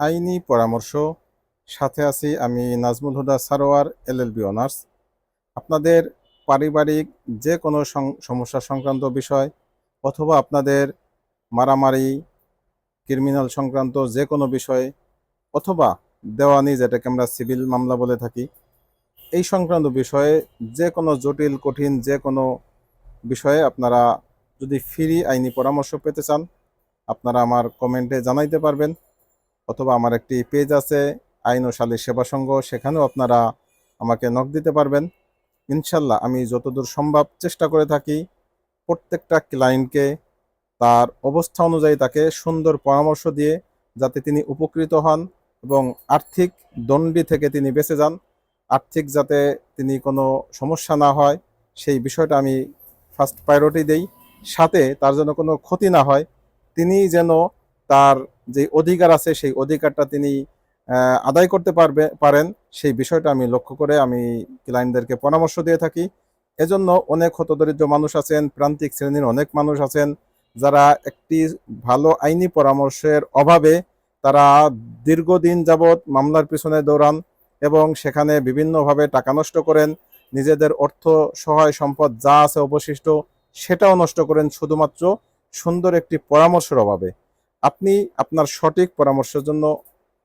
আইনি পরামর্শ। সাথে আছি আমি নাজমুল হুদা সারোয়ার, এলএলবি অনার্স। আপনাদের পারিবারিক যে কোনো সমস্যা সংক্রান্ত বিষয়, অথবা আপনাদের মারামারি, ক্রিমিনাল সংক্রান্ত যে কোনো বিষয়ে, অথবা দেওয়ানি, যেটাকে আমরা সিভিল মামলা বলে থাকি, এই সংক্রান্ত বিষয়ে যে কোনো জটিল কঠিন যে কোনো বিষয়ে আপনারা যদি ফ্রি আইনি পরামর্শ পেতে চান, আপনারা আমার কমেন্টে জানাইতে পারবেন। অথবা আমার একটি পেজ আছে, আইন ও সালিশ সেবা সংঘ, সেখানেও আপনারা আমাকে নক দিতে পারবেন। ইনশাল্লাহ আমি যতদূর সম্ভব চেষ্টা করে থাকি প্রত্যেকটা ক্লায়েন্টকে তার অবস্থা অনুযায়ী তাকে সুন্দর পরামর্শ দিয়ে যাতে তিনি উপকৃত হন এবং আর্থিক দণ্ডি থেকে তিনি বেঁচে যান, আর্থিক যাতে তিনি কোনো সমস্যা না হয়, সেই বিষয়টা আমি ফার্স্ট প্রায়োরিটি দেই। সাথে তার জন্য কোনো ক্ষতি না হয়, তিনি যেন তার যে অধিকার আছে সেই অধিকারটা তিনি আদায় করতে পারেন, সেই বিষয়টা আমি লক্ষ্য করে আমি ক্লায়েন্টদেরকে পরামর্শ দিয়ে থাকি। এজন্য অনেক হতদরিদ্র মানুষ আছেন, প্রান্তিক শ্রেণীর অনেক মানুষ আছেন যারা একটি ভালো আইনি পরামর্শের অভাবে তারা দীর্ঘদিন যাবৎ মামলার পিছনে দৌড়ান এবং সেখানে বিভিন্নভাবে টাকা নষ্ট করেন, নিজেদের অর্থ সহায় সম্পদ যা আছে অবশিষ্ট সেটাও নষ্ট করেন শুধুমাত্র সুন্দর একটি পরামর্শের অভাবে। আপনি আপনার সঠিক পরামর্শের জন্য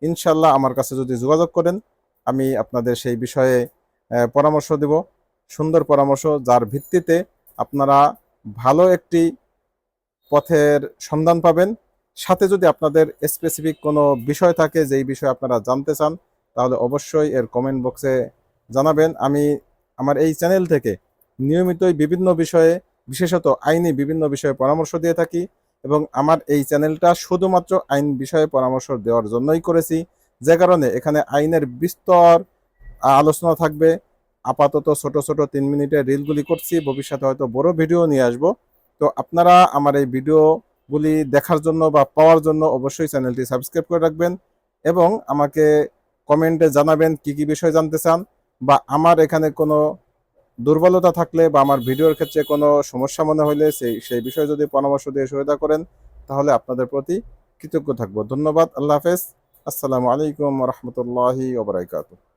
ইনশাল্লাহ আমার কাছে যদি যোগাযোগ করেন, আমি আপনাদের সেই বিষয়ে পরামর্শ দেব, সুন্দর পরামর্শ যার ভিত্তিতে আপনারা ভালো একটি পথের সন্ধান পাবেন। সাথে যদি আপনাদের স্পেসিফিক কোনো বিষয় থাকে যেই বিষয়ে আপনারা জানতে চান, তাহলে অবশ্যই এর কমেন্ট বক্সে জানাবেন। আমি আমার এই চ্যানেল থেকে নিয়মিতই বিভিন্ন বিষয়ে, বিশেষত আইনি বিভিন্ন বিষয়ে পরামর্শ দিয়ে থাকি এবং আমার এই চ্যানেলটা শুধুমাত্র আইন বিষয়ে পরামর্শ দেওয়ার জন্যই করেছি, যে কারণে এখানে আইনের বিস্তর আলোচনা থাকবে। আপাতত ছোট ছোট 3 মিনিটের রিলগুলি করছি, ভবিষ্যতে হয়তো বড় ভিডিও নিয়ে আসব। তো আপনারা আমার এই ভিডিওগুলি দেখার জন্য বা পাওয়ার জন্য অবশ্যই চ্যানেলটি সাবস্ক্রাইব করে রাখবেন এবং আমাকে কমেন্টে জানাবেন কি কি বিষয় জানতে চান, বা আমার এখানে কোনো দুর্বলতা থাকলে বা আমার ভিডিওর ক্ষেত্রে কোনো সমস্যা মনে হলে সেই বিষয়ে যদি পরামর্শ দিয়ে সহায়তা করেন, তাহলে আপনাদের প্রতি কৃতজ্ঞ থাকবো। ধন্যবাদ। আল্লাহ হাফেজ। আসসালামু আলাইকুম রহমতুল্লাহি ওয়া বারাকাতুহু।